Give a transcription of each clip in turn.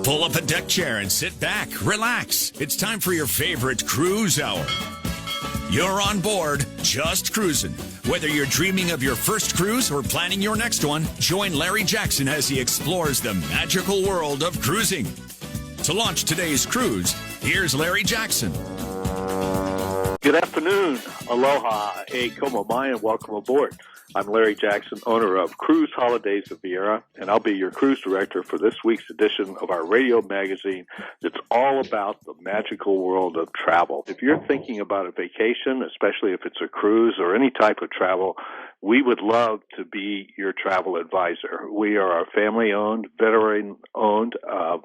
Pull up a deck chair and sit back, relax. It's time for your favorite cruise hour. You're on board, just cruising. Whether you're dreaming of your first cruise or planning your next one, join Larry Jackson as he explores the magical world of cruising. To launch today's cruise, here's Larry Jackson. Good afternoon. Aloha. Hey, como mai, and welcome aboard. I'm Larry Jackson, owner of Cruise Holidays of Viera, and I'll be your cruise director for this week's edition of our radio magazine that's all about the magical world of travel. If you're thinking about a vacation, especially if it's a cruise or any type of travel, we would love to be your travel advisor. We are a family-owned, veteran-owned,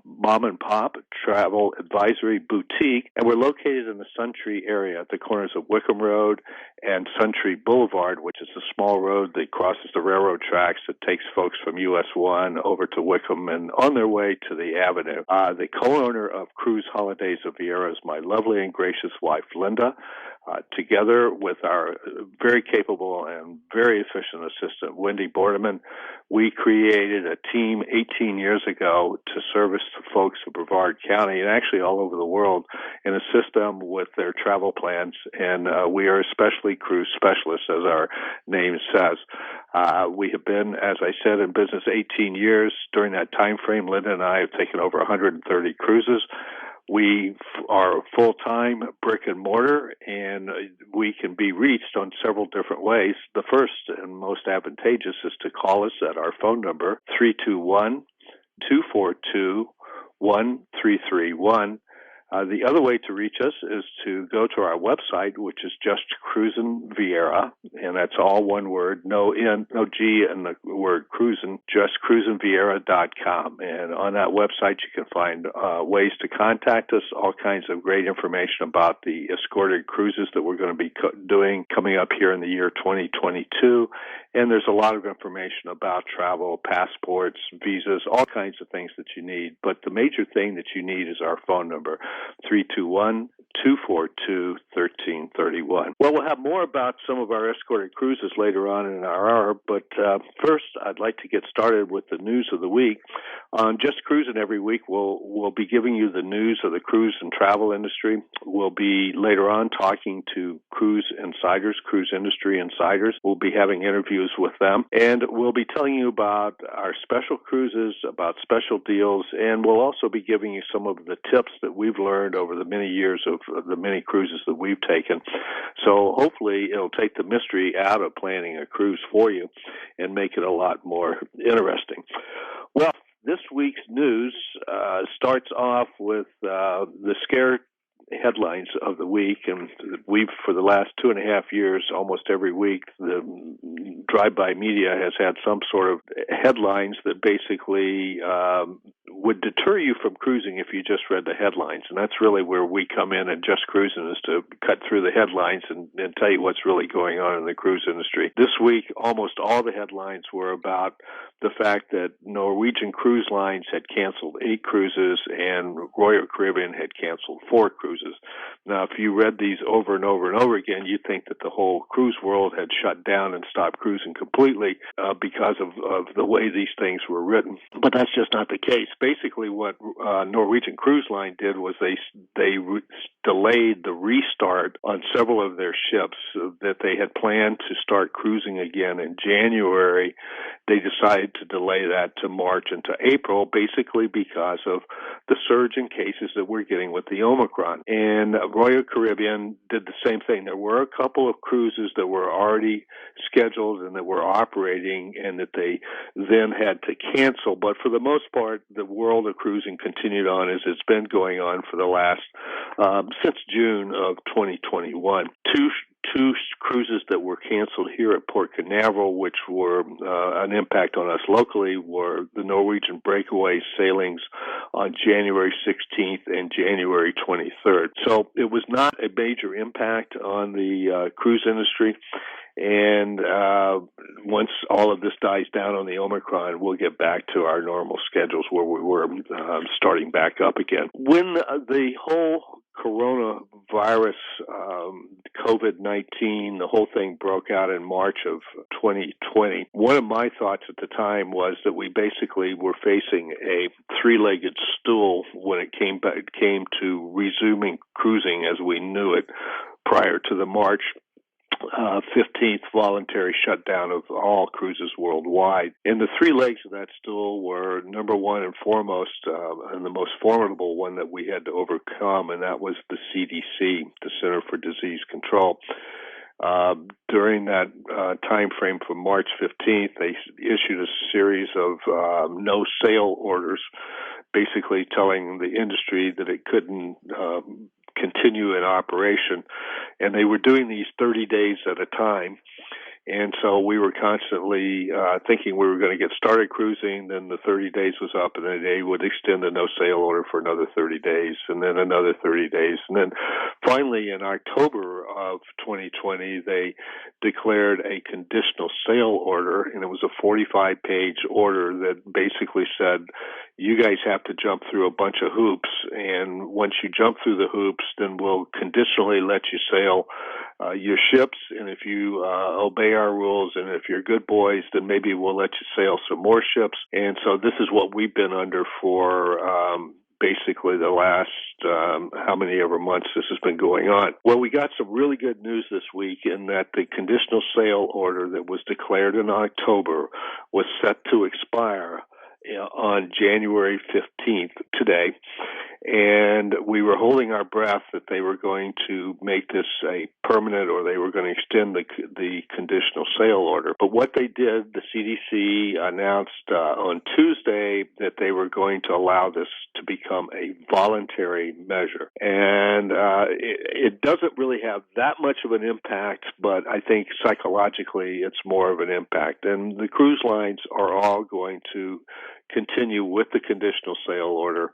mom-and-pop travel advisory boutique, and we're located in the Suntree area at the corners of Wickham Road and Suntree Boulevard, which is a small road that crosses the railroad tracks that takes folks from US 1 over to Wickham and on their way to the Avenue. The co-owner of Cruise Holidays of Viera is my lovely and gracious wife, Linda. Together with our very capable and very efficient assistant, Wendy Bordeman, we created a team 18 years ago to service folks in Brevard County and actually all over the world and assist them with their travel plans. And we are especially cruise specialists, as our name says. We have been, as I said, in business 18 years. During that time frame, Linda and I have taken over 130 cruises. We are full-time brick and mortar, and we can be reached on several different ways. The first and most advantageous is to call us at our phone number, 321-242-1331. The other way to reach us is to go to our website, which is Just Cruisin' Viera, and that's all one word, no N, no G in the word cruisin', justcruisinviera.com. And on that website, you can find ways to contact us, all kinds of great information about the escorted cruises that we're going to be doing coming up here in the year 2022. And there's a lot of information about travel, passports, visas, all kinds of things that you need. But the major thing that you need is our phone number, 321-242-1331. Well, we'll have more about some of our escorted cruises later on in our hour, but first I'd like to get started with the news of the week. On Just Cruising every week, we'll be giving you the news of the cruise and travel industry. We'll be later on talking to cruise insiders, cruise industry insiders. We'll be having interviews with them, and we'll be telling you about our special cruises, about special deals, and we'll also be giving you some of the tips that we've learned over the many years of the many cruises that we've taken. So hopefully it'll take the mystery out of planning a cruise for you and make it a lot more interesting. Well, this week's news starts off with the scare headlines of the week, and we've, for the last 2.5 years, almost every week, the drive-by media has had some sort of headlines that basically would deter you from cruising if you just read the headlines. And that's really where we come in at Just Cruising, is to cut through the headlines and tell you what's really going on in the cruise industry. This week, almost all the headlines were about the fact that Norwegian Cruise Lines had canceled 8 cruises and Royal Caribbean had canceled 4 cruises. Now, if you read these over and over and over again, you'd think that the whole cruise world had shut down and stopped cruising completely because of the way these things were written. But that's just not the case. Basically, what Norwegian Cruise Line did was they delayed the restart on several of their ships that they had planned to start cruising again in January. They decided to delay that to March and to April, basically because of the surge in cases that we're getting with the Omicron. And Royal Caribbean did the same thing. There were a couple of cruises that were already scheduled and that were operating and that they then had to cancel. But for the most part, the world of cruising continued on as it's been going on for the last, since June of 2021. Two cruises that were canceled here at Port Canaveral, which were an impact on us locally, were the Norwegian Breakaway sailings on January 16th and January 23rd. So it was not a major impact on the cruise industry. And once all of this dies down on the Omicron, we'll get back to our normal schedules where we were starting back up again. When the whole coronavirus COVID-19, the whole thing broke out in March of 2020. One of my thoughts at the time was that we basically were facing a three-legged stool when it came to resuming cruising as we knew it prior to the March 15th voluntary shutdown of all cruises worldwide. And the three legs of that stool were, number one and foremost, and the most formidable one that we had to overcome, and that was the CDC, the Center for Disease Control. During that time frame from March 15th, they issued a series of no sale orders, basically telling the industry that it couldn't continue in operation, and they were doing these 30 days at a time. And so we were constantly thinking we were going to get started cruising, then the 30 days was up, and then they would extend the no sale order for another 30 days, and then another 30 days. And then finally in October of 2020, they declared a conditional sale order, and it was a 45-page order that basically said, you guys have to jump through a bunch of hoops, and once you jump through the hoops, then we'll conditionally let you sail your ships, and if you obey our rules, and if you're good boys, then maybe we'll let you sail some more ships. And so this is what we've been under for basically the last how many ever months this has been going on. Well, we got some really good news this week in that the conditional sale order that was declared in October was set to expire on January 15th, today, and we were holding our breath that they were going to make this a permanent, or they were going to extend the conditional sale order. But what they did, the CDC announced on Tuesday that they were going to allow this to become a voluntary measure. And it doesn't really have that much of an impact, but I think psychologically it's more of an impact. And the cruise lines are all going to continue with the conditional sale order,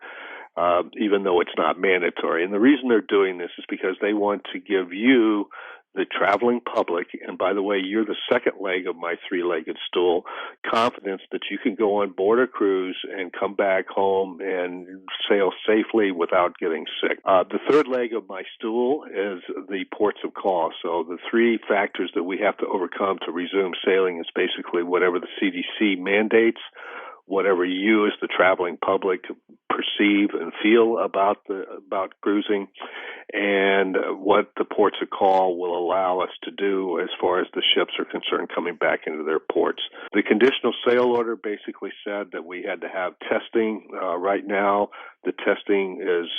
even though it's not mandatory. And the reason they're doing this is because they want to give you, the traveling public, and by the way, you're the second leg of my three-legged stool, confidence that you can go on board a cruise and come back home and sail safely without getting sick. The third leg of my stool is the ports of call. So the three factors that we have to overcome to resume sailing is basically whatever the CDC mandates, whatever you as the traveling public perceive and feel about cruising, and what the ports of call will allow us to do as far as the ships are concerned coming back into their ports. The conditional sale order basically said that we had to have testing. Right now, the testing is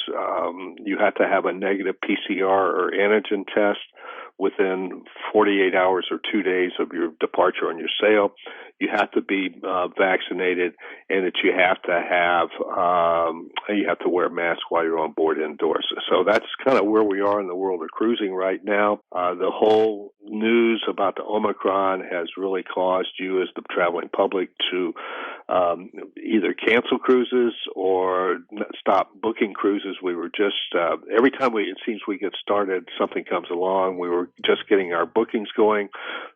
you have to have a negative PCR or antigen test within 48 hours or 2 days of your departure on your sail. You have to be vaccinated, and that you have to wear a mask while you're on board indoors. So that's kind of where we are in the world of cruising right now. The whole news about the Omicron has really caused you as the traveling public to either cancel cruises or stop booking cruises. We were just, every time it seems we get started, something comes along. We were just getting our bookings going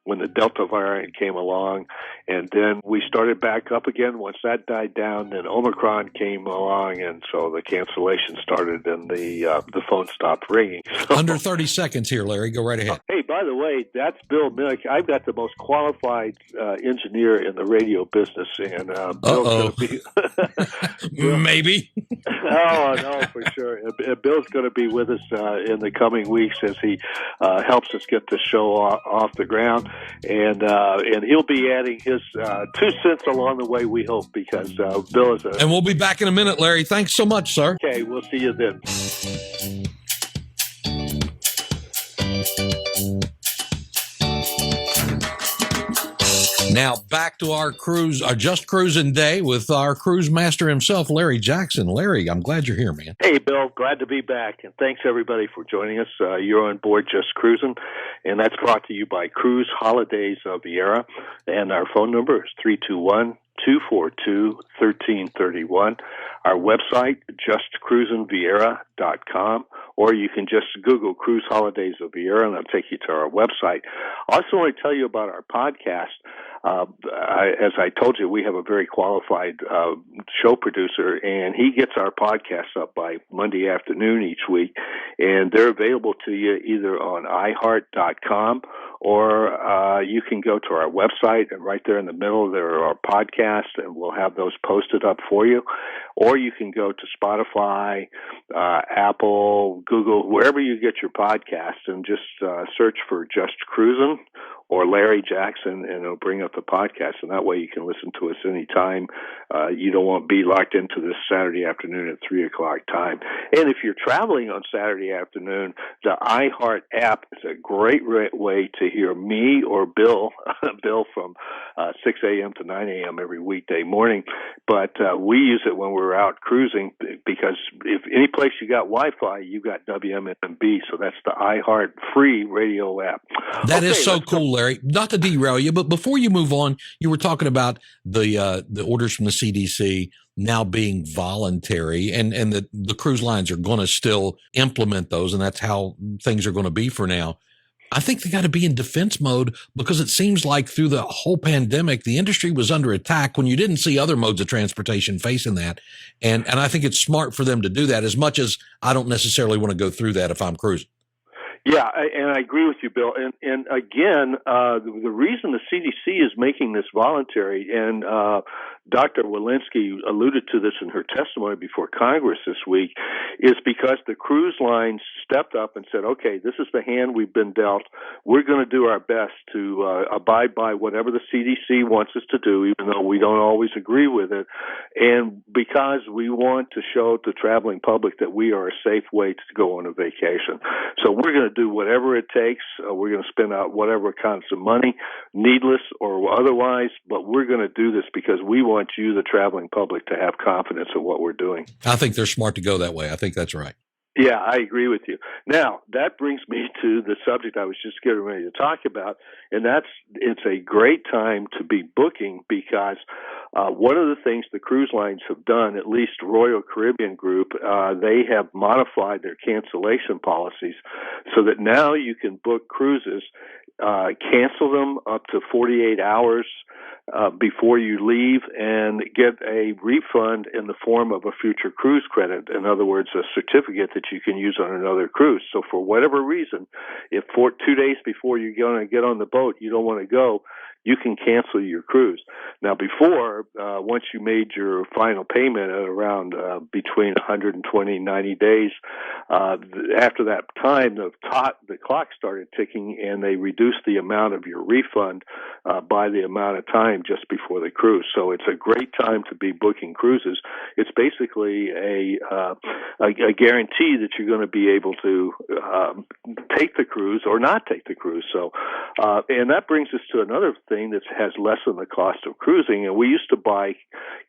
when the Delta variant came along, and then we started back up again. Once that died down, then Omicron came along, and so the cancellation started, and the phone stopped ringing. Under 30 seconds here, Larry. Go right ahead. Hey, by the way, that's Bill Mick. I've got the most qualified engineer in the radio business, and Bill's going to be... Maybe. Oh, no, for sure. Bill's going to be with us in the coming weeks as he helps us get the show off the ground, and he'll be adding his 2 cents along the way, we hope, because Bill is And we'll be back in a minute, Larry. Thanks so much, sir. Okay, we'll see you then. Now back to our cruise, our Just Cruising Day with our cruise master himself, Larry Jackson. Larry, I'm glad you're here, man. Hey, Bill, glad to be back, and thanks everybody for joining us. You're on board Just Cruising, and that's brought to you by Cruise Holidays of Viera, and our phone number is 321-242-1331. Our website, justcruisingviera.com, or you can just Google Cruise Holidays of Viera, and that'll take you to our website. I also want to tell you about our podcast. As I told you, we have a very qualified show producer, and he gets our podcasts up by Monday afternoon each week, and they're available to you either on iHeart.com or you can go to our website, and right there in the middle there are our podcasts, and we'll have those posted up for you. Or you can go to Spotify, Apple, Google, wherever you get your podcasts, and just search for Just Cruisin' or Larry Jackson, and it'll bring up the podcast, and that way you can listen to us anytime. You don't want to be locked into this Saturday afternoon at 3 o'clock time. And if you're traveling on Saturday afternoon, the iHeart app is a great way to hear me or Bill, Bill from 6 a.m. to 9 a.m. every weekday morning. But we use it when we're out cruising, because if any place you got Wi-Fi, you got WMMB, so that's the iHeart free radio app. That is so cool, Larry. Not to derail you, but before you move on, you were talking about the orders from the CDC now being voluntary, and the cruise lines are going to still implement those, and that's how things are going to be for now. I think they got to be in defense mode, because it seems like through the whole pandemic, the industry was under attack when you didn't see other modes of transportation facing that. And I think it's smart for them to do that, as much as I don't necessarily want to go through that if I'm cruising. Yeah, and I agree with you, Bill. And again, the reason the CDC is making this voluntary, and Dr. Walensky alluded to this in her testimony before Congress this week, is because the cruise lines stepped up and said, okay, this is the hand we've been dealt. We're going to do our best to abide by whatever the CDC wants us to do, even though we don't always agree with it. And because we want to show the traveling public that we are a safe way to go on a vacation. So we're going to do whatever it takes. We're going to spend out whatever kinds of money, needless or otherwise, but we're going to do this because we want you, the traveling public, to have confidence in what we're doing. I think they're smart to go that way. I think that's right. Yeah, I agree with you. Now, that brings me to the subject I was just getting ready to talk about, and it's a great time to be booking, because one of the things the cruise lines have done, at least Royal Caribbean Group, they have modified their cancellation policies so that now you can book cruises, cancel them up to 48 hours before you leave, and get a refund in the form of a future cruise credit. In other words, a certificate that you can use on another cruise. So for whatever reason, if 2 days before you're going to get on the boat, you don't want to go, you can cancel your cruise. Now, before, once you made your final payment at around between 120 and 90 days, after that time, the clock started ticking, and they reduced the amount of your refund by the amount of time just before the cruise. So it's a great time to be booking cruises. It's basically a guarantee that you're going to be able to take the cruise or not take the cruise. So, and that brings us to another thing that has lessened the cost of cruising. And we used to buy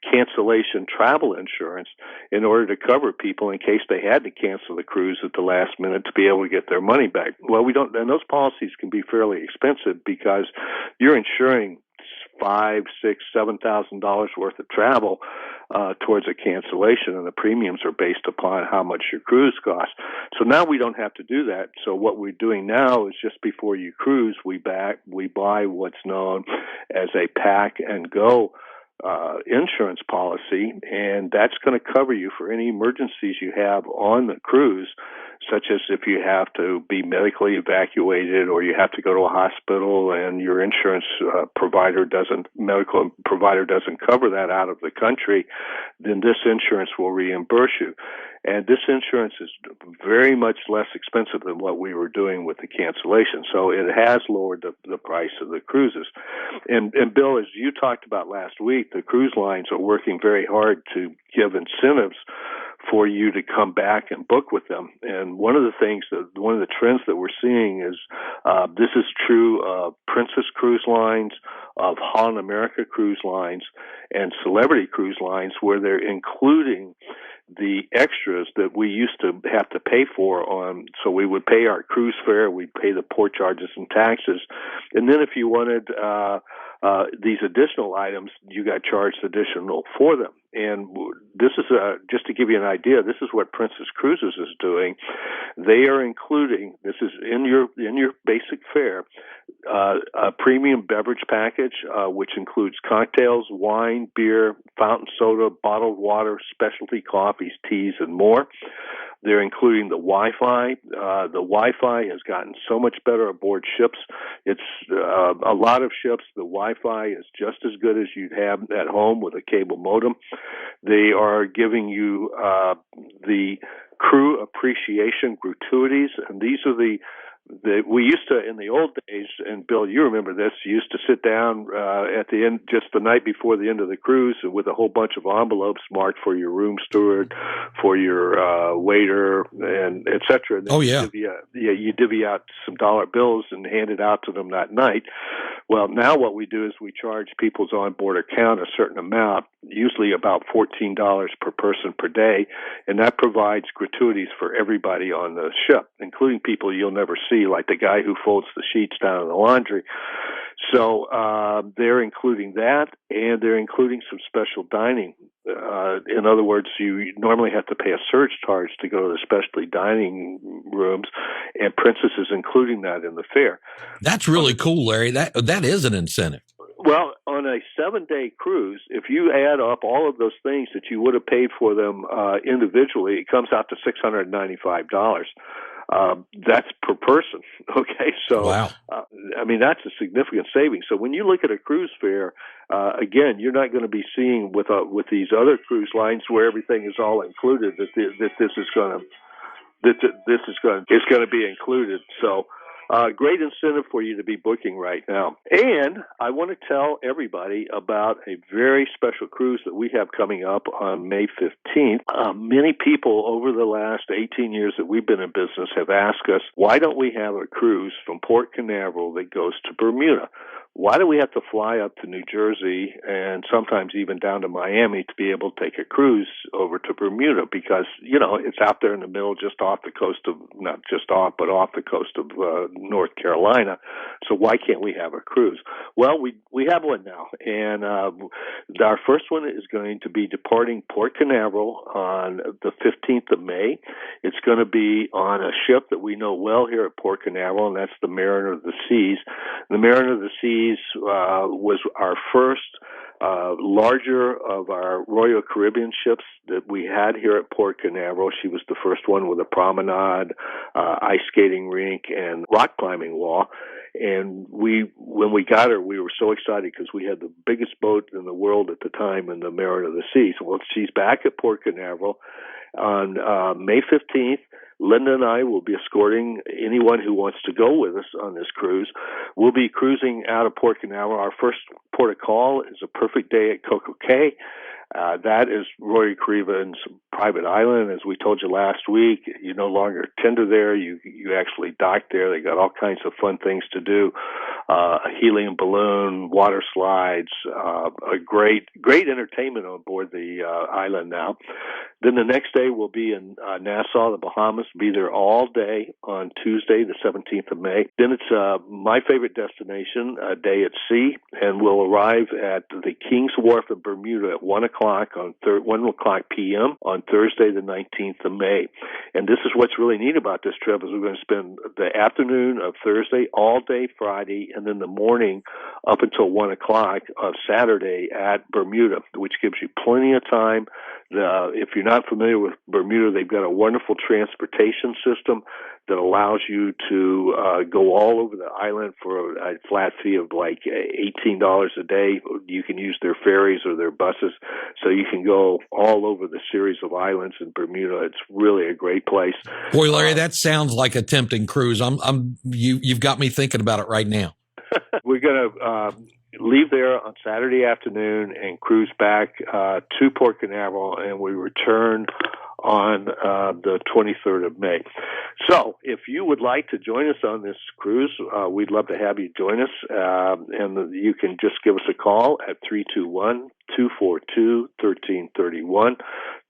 cancellation travel insurance in order to cover people in case they had to cancel the cruise at the last minute to be able to get their money back. Well, we don't, and those policies can be fairly expensive because you're insuring $5,000, $6,000, $7,000 worth of travel towards a cancellation, and the premiums are based upon how much your cruise costs. So now we don't have to do that. So what we're doing now is, just before you cruise, we buy what's known as a pack and go insurance policy, and that's going to cover you for any emergencies you have on the cruise, such as if you have to be medically evacuated, or you have to go to a hospital and your medical provider doesn't cover that out of the country, then this insurance will reimburse you. And this insurance is very much less expensive than what we were doing with the cancellation. So it has lowered the price of the cruises. And Bill, as you talked about last week, the cruise lines are working very hard to give incentives for you to come back and book with them. And one of the trends that we're seeing is this is true of Princess Cruise Lines, of Holland America Cruise Lines, and Celebrity Cruise Lines, where they're including the extras that we used to have to pay for on. So we would pay our cruise fare, we'd pay the port charges and taxes, and then if you wanted these additional items, you got charged additional for them. And this is just to give you an idea. This is what Princess Cruises is doing. They are including, this is in your basic fare, a premium beverage package, which includes cocktails, wine, beer, fountain soda, bottled water, specialty coffees, teas, and more. They're including the Wi-Fi. The Wi-Fi has gotten so much better aboard ships. It's a lot of ships. The Wi-Fi is just as good as you'd have at home with a cable modem. They are giving you the crew appreciation gratuities, and these are we used to, in the old days, and Bill, you remember this, you used to sit down at the end, just the night before the end of the cruise, with a whole bunch of envelopes marked for your room steward, for your waiter, and et cetera. And then you divvy out some dollar bills and hand it out to them that night. Well, now what we do is we charge people's onboard account a certain amount, usually about $14 per person per day, and that provides gratuities for everybody on the ship, including people you'll never see, like the guy who folds the sheets down in the laundry. So they're including that, and they're including some special dining. In other words, you normally have to pay a surge charge to go to the specialty dining rooms, and Princess is including that in the fare. That's really cool, Larry. That is an incentive. Well, on a 7-day cruise, if you add up all of those things that you would have paid for them individually, it comes out to $695. That's per person. Okay. So, wow. I mean, that's a significant savings. So when you look at a cruise fare, again, you're not going to be seeing with these other cruise lines where everything is all included that this is going to be included. So, great incentive for you to be booking right now. And I want to tell everybody about a very special cruise that we have coming up on May 15th. Many people over the last 18 years that we've been in business have asked us, why don't we have a cruise from Port Canaveral that goes to Bermuda? Why do we have to fly up to New Jersey and sometimes even down to Miami to be able to take a cruise over to Bermuda? Because, it's out there in the middle, just off the coast of, not just off, but off the coast of North Carolina. So why can't we have a cruise? Well, we have one now. And our first one is going to be departing Port Canaveral on the 15th of May. It's going to be on a ship that we know well here at Port Canaveral, and that's the Mariner of the Seas. The Mariner of the Seas was our first larger of our Royal Caribbean ships that we had here at Port Canaveral. She was the first one with a promenade, ice skating rink, and rock climbing wall. And when we got her, we were so excited because we had the biggest boat in the world at the time in the Mariner of the Seas. Well, she's back at Port Canaveral on May 15th. Linda and I will be escorting anyone who wants to go with us on this cruise. We'll be cruising out of Port Canaveral. Our first port of call is a perfect day at Coco Cay. That is Royal Caribbean's private island. As we told you last week, you no longer tender there. You actually dock there. They got all kinds of fun things to do. A helium balloon, water slides, a great entertainment on board the island now. Then the next day we'll be in Nassau, the Bahamas. Be there all day on Tuesday, the 17th of May. Then it's my favorite destination, a day at sea, and we'll arrive at the King's Wharf in Bermuda at 1 o'clock p.m. on Thursday, the 19th of May. And this is what's really neat about this trip is we're going to spend the afternoon of Thursday, all day Friday, and then the morning up until 1 o'clock of Saturday at Bermuda, which gives you plenty of time. If you're not familiar with Bermuda, they've got a wonderful transportation system that allows you to go all over the island for a flat fee of like $18 a day. You can use their ferries or their buses, so you can go all over the series of islands in Bermuda. It's really a great place. Boy, Larry, that sounds like a tempting cruise. You've got me thinking about it right now. We're going to leave there on Saturday afternoon and cruise back to Port Canaveral, and we return on the 23rd of May. So if you would like to join us on this cruise, we'd love to have you join us, and you can just give us a call at 321-242-1331,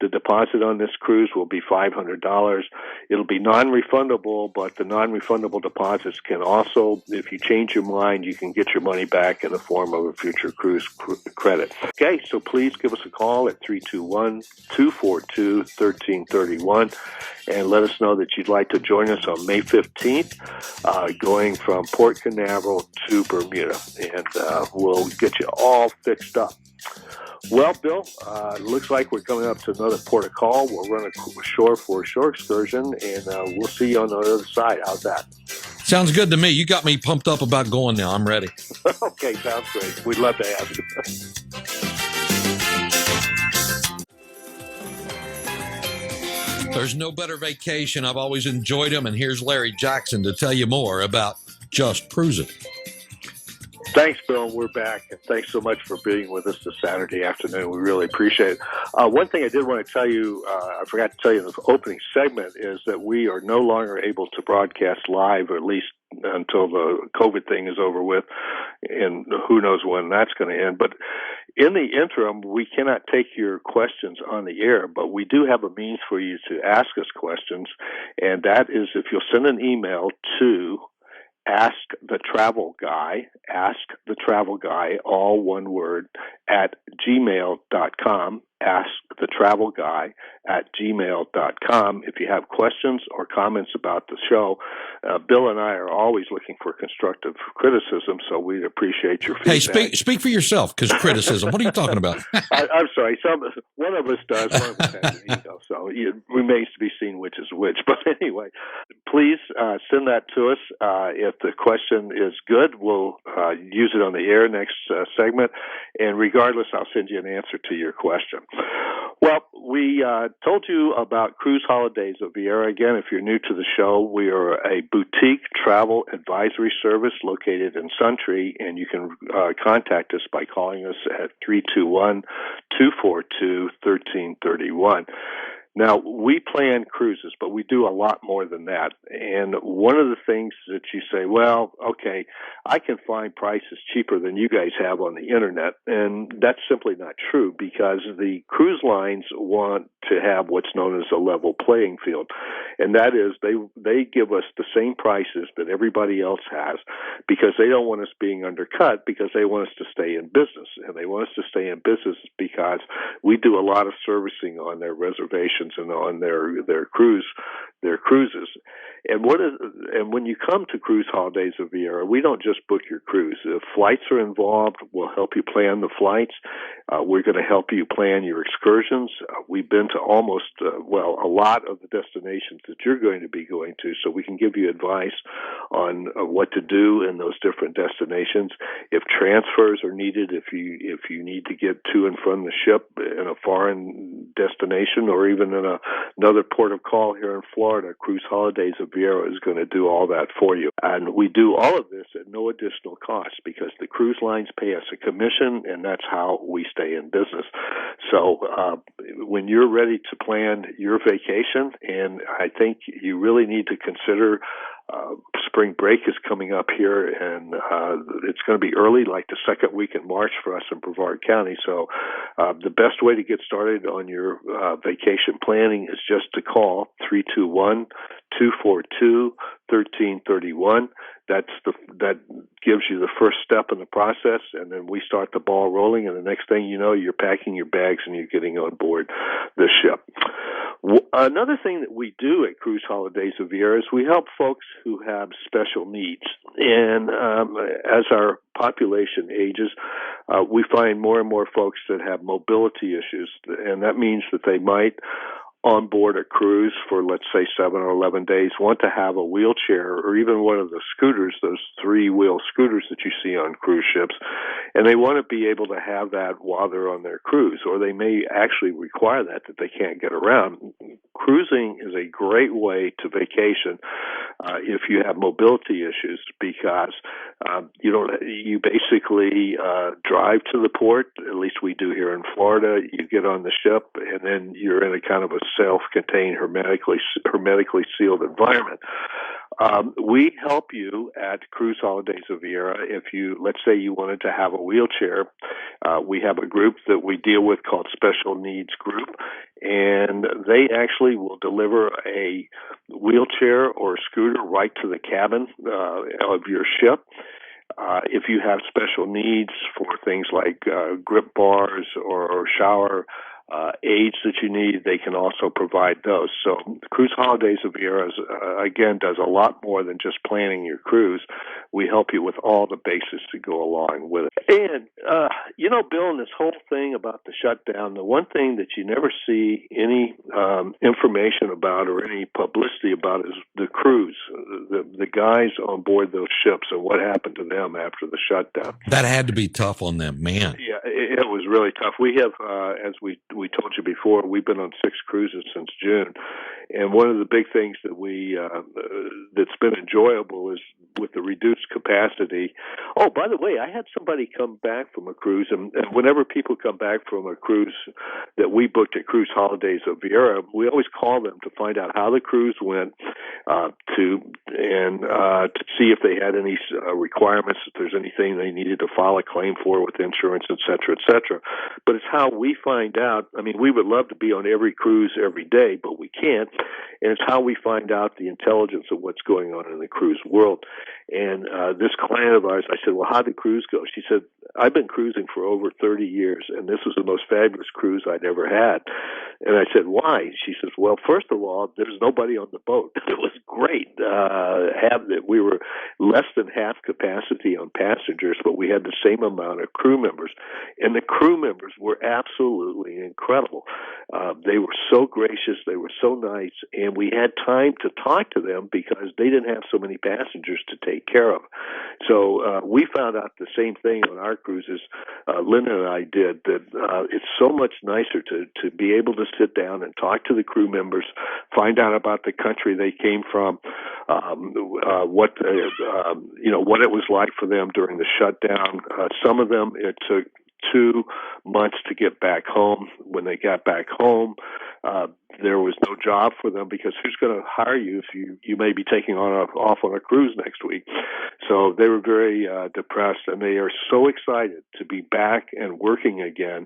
The deposit on this cruise will be $500. It'll be non-refundable, but the non-refundable deposits can also, if you change your mind, you can get your money back in the form of a future cruise credit. Okay, so please give us a call at 321-242-1331 and let us know that you'd like to join us on May 15th, going from Port Canaveral to Bermuda, and we'll get you all fixed up. Well, Bill, looks like we're coming up to another port of call. We'll run ashore for a shore excursion, and we'll see you on the other side. How's that? Sounds good to me. You got me pumped up about going now. I'm ready. Okay, sounds great. We'd love to have you. There's no better vacation. I've always enjoyed them, and here's Larry Jackson to tell you more about Just Cruising. Thanks, Bill. We're back, and thanks so much for being with us this Saturday afternoon. We really appreciate it. One thing I did want to tell you, I forgot to tell you in the opening segment, is that we are no longer able to broadcast live, or at least until the COVID thing is over with, and who knows when that's going to end. But in the interim, we cannot take your questions on the air, but we do have a means for you to ask us questions, and that is if you'll send an email to Ask the Travel Guy, all one word, at gmail.com. AskTheTravelGuy@gmail.com. If you have questions or comments about the show, Bill and I are always looking for constructive criticism, so we'd appreciate your feedback. Hey, speak for yourself, because criticism. What are you talking about? I'm sorry. One of us does. One of us has an ego, so it remains to be seen which is which. But anyway, please send that to us. If the question is good, we'll use it on the air next segment. And regardless, I'll send you an answer to your question. Well, we told you about Cruise Holidays of Viera. Again, if you're new to the show, we are a boutique travel advisory service located in Suntree, and you can contact us by calling us at 321-242-1331. Now, we plan cruises, but we do a lot more than that. And one of the things that you say, well, okay, I can find prices cheaper than you guys have on the internet. And that's simply not true, because the cruise lines want to have what's known as a level playing field. And that is they give us the same prices that everybody else has, because they don't want us being undercut, because they want us to stay in business. And they want us to stay in business because we do a lot of servicing on their reservations and on their cruises. And when you come to Cruise Holidays of Viera, we don't just book your cruise. If flights are involved, we'll help you plan the flights. We're going to help you plan your excursions. We've been to almost, a lot of the destinations that you're going to be going to, so we can give you advice on what to do in those different destinations. If transfers are needed, if you need to get to and from the ship in a foreign destination, or even in another port of call here in Florida, Cruise Holidays of Viera is going to do all that for you. And we do all of this at no additional cost, because the cruise lines pay us a commission, and that's how we stay in business. So when you're ready to plan your vacation, and I think you really need to consider spring break is coming up here, and it's going to be early, like the second week in March for us in Brevard County. So the best way to get started on your vacation planning is just to call 321-242-1331. That gives you the first step in the process, and then we start the ball rolling, and the next thing you know, you're packing your bags and you're getting on board the ship. Another thing that we do at Cruise Holidays of Viera is we help folks who have special needs. And as our population ages, we find more and more folks that have mobility issues, and that means that they might, on board a cruise for, let's say, 7 or 11 days, want to have a wheelchair or even one of the scooters, those 3-wheel scooters that you see on cruise ships, and they want to be able to have that while they're on their cruise, or they may actually require that they can't get around. Cruising is a great way to vacation if you have mobility issues, because you basically drive to the port, at least we do here in Florida. You get on the ship, and then you're in a kind of a self-contained, hermetically sealed environment. We help you at Cruise Holidays of Viera. If you, let's say you wanted to have a wheelchair, we have a group that we deal with called Special Needs Group, and they actually will deliver a wheelchair or a scooter right to the cabin of your ship. If you have special needs for things like grip bars or shower aids that you need, they can also provide those. So Cruise Holidays of Viera, again, does a lot more than just planning your cruise. We help you with all the bases to go along with it. And, Bill, in this whole thing about the shutdown, the one thing that you never see any information about or any publicity about is the crews, the guys on board those ships and what happened to them after the shutdown. That had to be tough on them, man. Yeah, it was really tough. We have, as we told you before, we've been on 6 cruises since June, and one of the big things that that's been enjoyable is with the reduced capacity. Oh, by the way, I had somebody come back from a cruise, and whenever people come back from a cruise that we booked at Cruise Holidays of Viera, we always call them to find out how the cruise went, to see if they had any requirements, if there's anything they needed to file a claim for with insurance, et cetera, et cetera. But it's how we find out. I mean, we would love to be on every cruise every day, but we can't. And it's how we find out the intelligence of what's going on in the cruise world. And this client of ours, I said, well, how did the cruise go? She said, I've been cruising for over 30 years, and this was the most fabulous cruise I'd ever had. And I said, why? She says, well, first of all, there's nobody on the boat. It was great. We were less than half capacity on passengers, but we had the same amount of crew members. And the crew members were absolutely incredible. They were so gracious. They were so nice. And we had time to talk to them because they didn't have so many passengers to take care of. So we found out the same thing on our cruises, Linda and I did, that it's so much nicer to be able to sit down and talk to the crew members, find out about the country they came from, what it was like for them during the shutdown. Some of them, it took 2 months to get back home. When they got back home, there was no job for them because who's going to hire you if you may be taking off on a cruise next week? So they were very depressed, and they are so excited to be back and working again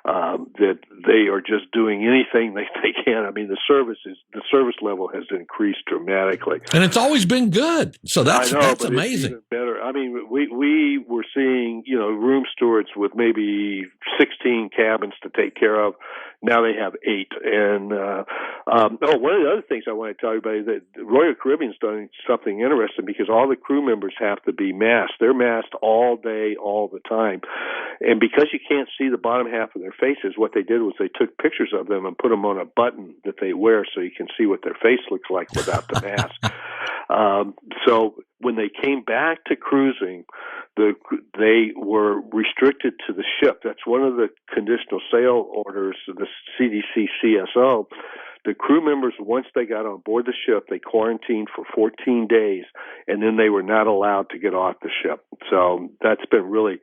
that they are just doing anything they can. I mean, the service level has increased dramatically, and it's always been good. So that's amazing. It's even better. I mean, we were seeing room stewards with maybe 16 cabins to take care of. Now they have 8. And one of the other things I want to tell everybody that Royal Caribbean's done something interesting because all the crew members have to be masked. They're masked all day, all the time. And because you can't see the bottom half of their faces, what they did was they took pictures of them and put them on a button that they wear so you can see what their face looks like without the mask. So when they came back to cruising, they were restricted to the ship. That's one of the conditional sail orders of the CDC CSO. The crew members, once they got on board the ship, they quarantined for 14 days, and then they were not allowed to get off the ship. So that's been really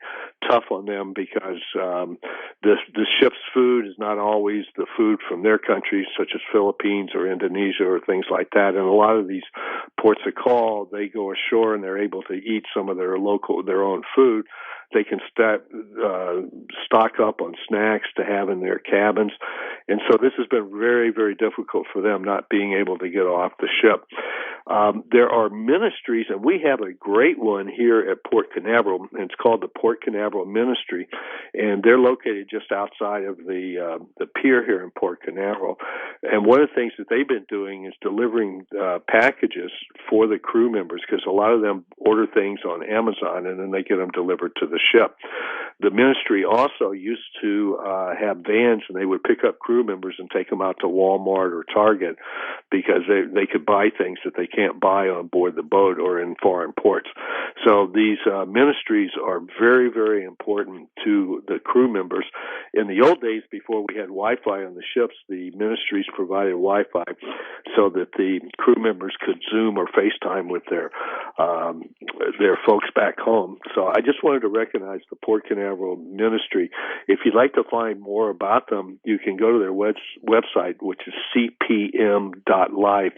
tough on them because the ship's food is not always the food from their countries, such as Philippines or Indonesia or things like that. And a lot of these ports of call, they go ashore and they're able to eat some of their own food. They can stock up on snacks to have in their cabins. And so this has been very, very difficult for them not being able to get off the ship. There are ministries, and we have a great one here at Port Canaveral, and it's called the Port Canaveral Ministry, and they're located just outside of the pier here in Port Canaveral. And one of the things that they've been doing is delivering packages for the crew members because a lot of them order things on Amazon, and then they get them delivered to the ship. The ministry also used to have vans, and they would pick up crew members and take them out to Walmart or Target because they could buy things that they can't buy on board the boat or in foreign ports. So these ministries are very, very important to the crew members. In the old days, before we had Wi-Fi on the ships, the ministries provided Wi-Fi so that the crew members could Zoom or FaceTime with their folks back home. So I just wanted to recognize the Port Canaveral Ministry. If you'd like to find more about them, you can go to their website, which is cpm.life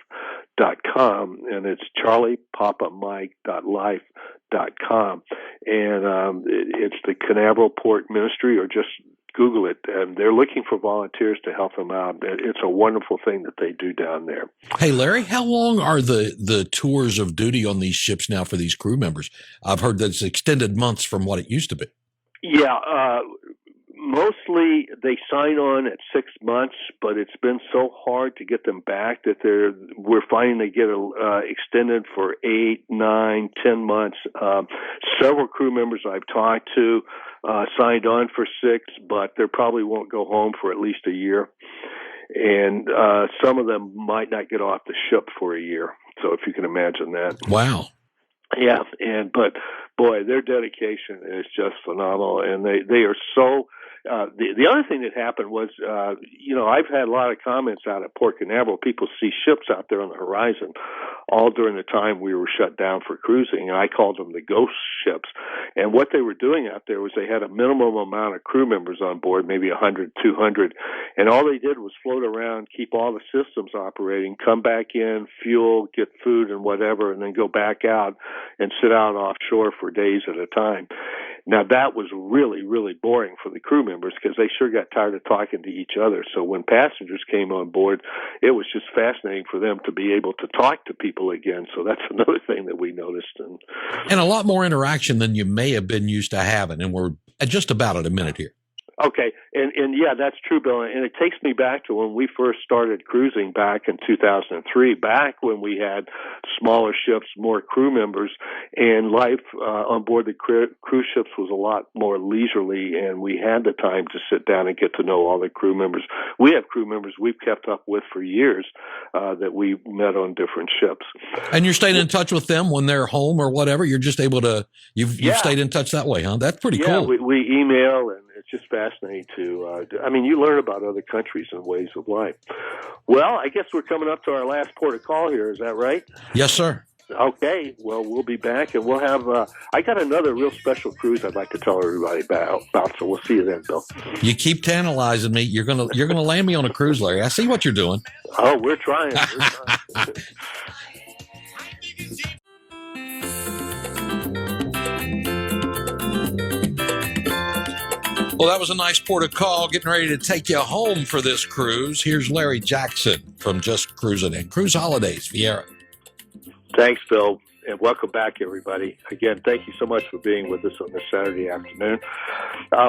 and it's charliepapamike.life.com, and it's the Canaveral Port Ministry, or just Google it, and they're looking for volunteers to help them out. It's a wonderful thing that they do down there. Hey, Larry, how long are the tours of duty on these ships now for these crew members? I've heard that it's extended months from what it used to be. Yeah, mostly they sign on at 6 months, but it's been so hard to get them back that we're finding they get extended for 8, 9, 10 months. Several crew members I've talked to signed on for 6, but they probably won't go home for at least a year. And some of them might not get off the ship for a year. So if you can imagine that. Wow. Yeah, but boy, their dedication is just phenomenal, and they are so. The other thing that happened was, I've had a lot of comments out at Port Canaveral. People see ships out there on the horizon all during the time we were shut down for cruising, and I called them the ghost ships. And what they were doing out there was they had a minimum amount of crew members on board, maybe 100, 200, and all they did was float around, keep all the systems operating, come back in, fuel, get food and whatever, and then go back out and sit out offshore for days at a time. Now, that was really, really boring for the crew members because they sure got tired of talking to each other. So when passengers came on board, it was just fascinating for them to be able to talk to people again. So that's another thing that we noticed. And a lot more interaction than you may have been used to having. And we're just about at a minute here. Okay, and yeah, that's true, Bill. And it takes me back to when we first started cruising back in 2003, back when we had smaller ships, more crew members, and life on board the cruise ships was a lot more leisurely, and we had the time to sit down and get to know all the crew members. We have crew members we've kept up with for years that we met on different ships. And you're staying in touch with them when they're home or whatever? You're just able to, you've stayed in touch that way, huh? That's pretty cool. Yeah, we email, and it's just fascinating to, you learn about other countries and ways of life. Well, I guess we're coming up to our last port of call here. Is that right? Yes, sir. Okay. Well, we'll be back, and we'll have, I got another real special cruise I'd like to tell everybody about, so we'll see you then, Bill. You keep tantalizing me. You're gonna land me on a cruise, Larry. I see what you're doing. Oh, we're trying. Well, that was a nice port of call, getting ready to take you home for this cruise. Here's Larry Jackson from Just Cruising and Cruise Holidays, Viera. Thanks, Bill, and welcome back, everybody. Again, thank you so much for being with us on this Saturday afternoon.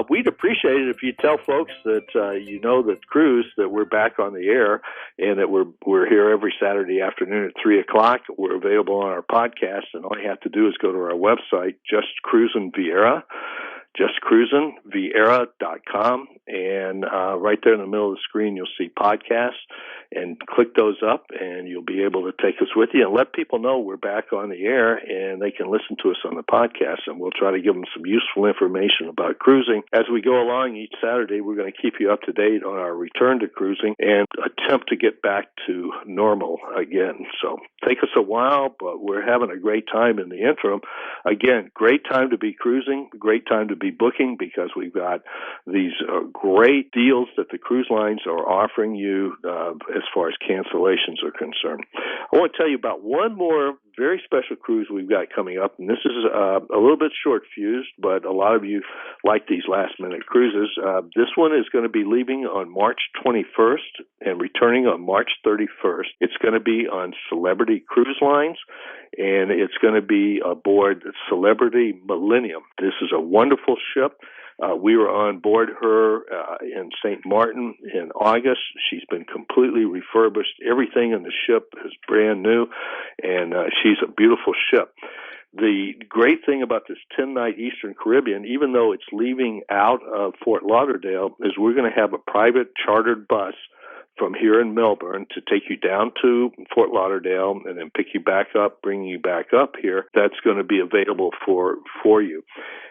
We'd appreciate it if you tell folks that that Cruise, that we're back on the air, and that we're here every Saturday afternoon at 3 o'clock. We're available on our podcast, and all you have to do is go to our website, justcruisinviera.com, and right there in the middle of the screen you'll see podcasts, and click those up and you'll be able to take us with you and let people know we're back on the air and they can listen to us on the podcast, and we'll try to give them some useful information about cruising. As we go along each Saturday, we're going to keep you up to date on our return to cruising and attempt to get back to normal again. So take us a while, but we're having a great time in the interim. Again, great time to be cruising, great time to be booking, because we've got these great deals that the cruise lines are offering you as far as cancellations are concerned. I want to tell you about one more very special cruise we've got coming up, and this is a little bit short-fused, but a lot of you like these last-minute cruises. This one is going to be leaving on March 21st and returning on March 31st. It's going to be on Celebrity Cruise Lines, and it's going to be aboard Celebrity Millennium. This is a wonderful ship. We were on board her in St. Martin in August. She's been completely refurbished. Everything in the ship is brand new, and she's a beautiful ship. The great thing about this 10-night Eastern Caribbean, even though it's leaving out of Fort Lauderdale, is we're going to have a private chartered bus from here in Melbourne to take you down to Fort Lauderdale and then pick you back up, bring you back up here. That's going to be available for you.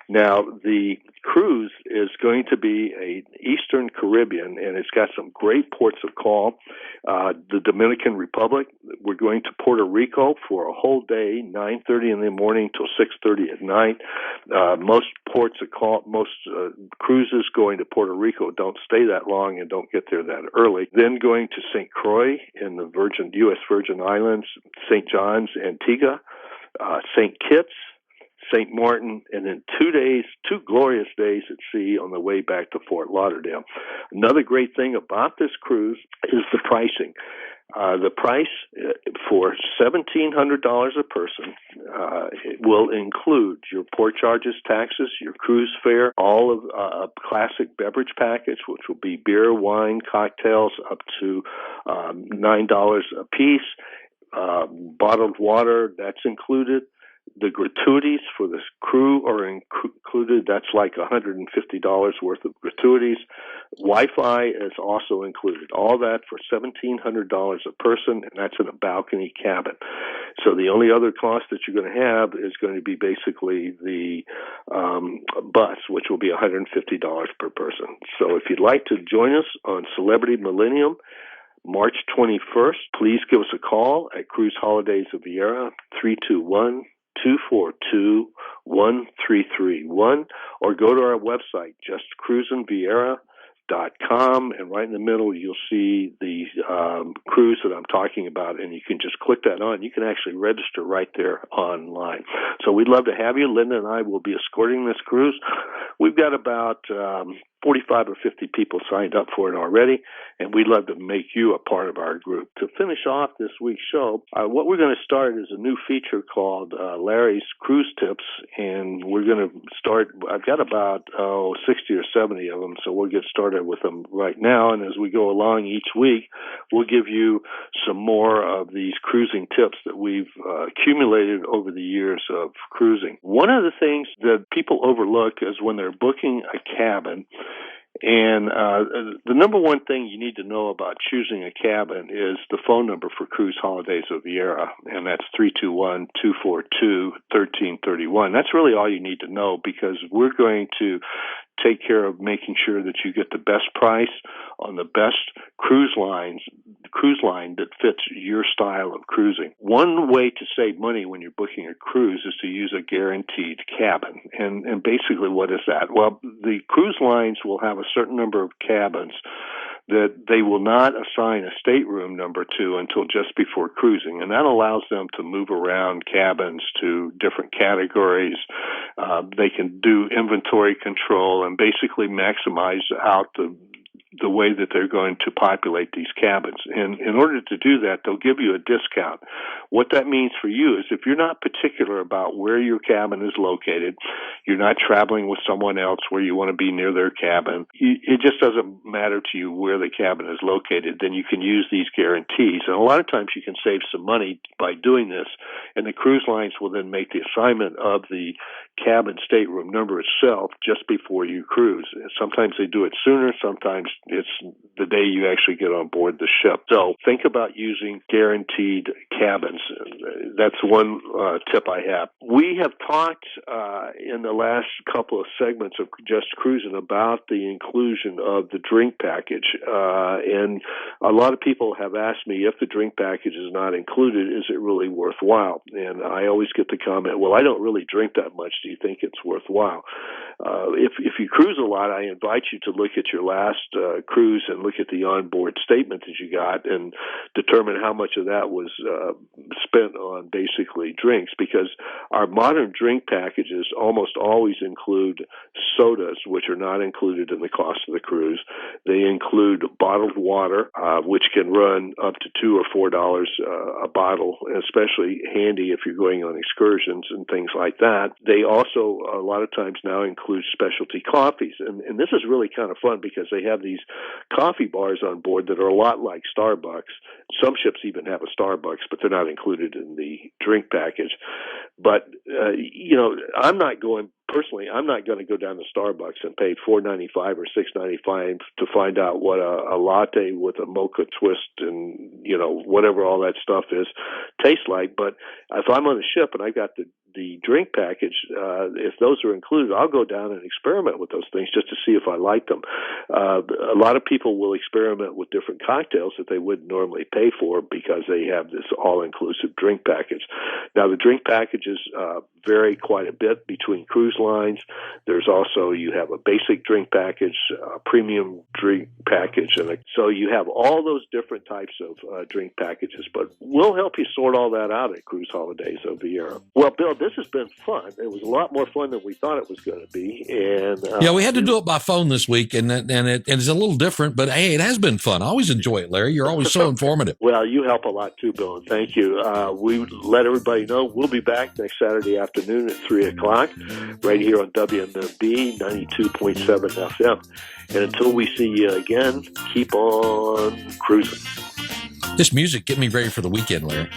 Now, the cruise is going to be an Eastern Caribbean, and it's got some great ports of call. The Dominican Republic, we're going to Puerto Rico for a whole day, 9:30 in the morning till 6:30 at night. Most cruises going to Puerto Rico don't stay that long and don't get there that early. Then going to St. Croix in the U.S. Virgin Islands, St. John's, Antigua, St. Kitts, St. Martin, and then 2 glorious days at sea on the way back to Fort Lauderdale. Another great thing about this cruise is the pricing. The price for $1,700 a person will include your port charges, taxes, your cruise fare, all of a classic beverage package, which will be beer, wine, cocktails up to $9 a piece. Bottled water, that's included. The gratuities for this crew are included. That's like $150 worth of gratuities. Wi-Fi is also included. All that for $1,700 a person, and that's in a balcony cabin. So the only other cost that you're going to have is going to be basically the bus, which will be $150 per person. So if you'd like to join us on Celebrity Millennium, March 21st, please give us a call at Cruise Holidays of Viera, 321-242-1331, or go to our website, justcruisinviera.com, and right in the middle you'll see the cruise that I'm talking about, and you can just click that on. You can actually register right there online. So we'd love to have you. Linda and I will be escorting this cruise. We've got about 45 or 50 people signed up for it already, and we'd love to make you a part of our group. To finish off this week's show, what we're going to start is a new feature called Larry's Cruise Tips, and we're going to start, I've got about 60 or 70 of them, so we'll get started with them right now, and as we go along each week, we'll give you some more of these cruising tips that we've accumulated over the years of cruising. One of the things that people overlook is when they're booking a cabin, and the number one thing you need to know about choosing a cabin is the phone number for Cruise Holidays of Viera, and that's 321-242-1331. That's really all you need to know, because we're going to take care of making sure that you get the best price on the best cruise line that fits your style of cruising. One way to save money when you're booking a cruise is to use a guaranteed cabin. And basically what is that? Well, the cruise lines will have a certain number of cabins that they will not assign a stateroom number to until just before cruising, and that allows them to move around cabins to different categories. They can do inventory control and basically maximize out the way that they're going to populate these cabins. And in order to do that, they'll give you a discount. What that means for you is if you're not particular about where your cabin is located, you're not traveling with someone else where you want to be near their cabin, it just doesn't matter to you where the cabin is located, then you can use these guarantees. And a lot of times you can save some money by doing this, and the cruise lines will then make the assignment of the cabin stateroom number itself just before you cruise. Sometimes they do it sooner, sometimes it's the day you actually get on board the ship. So think about using guaranteed cabins. That's one tip I have. We have talked in the last couple of segments of Just Cruising about the inclusion of the drink package. And a lot of people have asked me, if the drink package is not included, is it really worthwhile? And I always get the comment, well, I don't really drink that much. Do you think it's worthwhile? If you cruise a lot, I invite you to look at your last cruise and look at the onboard statement that you got and determine how much of that was spent on basically drinks, because our modern drink packages almost always include sodas, which are not included in the cost of the cruise. They include bottled water, which can run up to $2 or $4 a bottle, especially handy if you're going on excursions and things like that. They also, a lot of times now, include specialty coffees. And this is really kind of fun because they have these coffee bars on board that are a lot like Starbucks. Some ships even have a Starbucks, but they're not included in the drink package. But, I'm not going to go down to Starbucks and pay $4.95 or $6.95 to find out what a latte with a mocha twist and, whatever all that stuff is tastes like. But if I'm on a ship and I got the the drink package, if those are included, I'll go down and experiment with those things just to see if I like them. A lot of people will experiment with different cocktails that they wouldn't normally pay for because they have this all-inclusive drink package. Now, the drink packages vary quite a bit between cruise lines. There's also, you have a basic drink package, a premium drink package, and so you have all those different types of drink packages, but we'll help you sort all that out at Cruise Holidays of Viera. Well, Bill, this has been fun. It was a lot more fun than we thought it was going to be. And yeah, we had to do it by phone this week, and it's a little different, but hey, it has been fun. I always enjoy it, Larry. You're always so informative. Well, you help a lot too, Bill, and thank you. We let everybody know we'll be back next Saturday afternoon at 3 o'clock right here on WMMB 92.7 FM. And until we see you again, keep on cruising. This music get me ready for the weekend, Larry.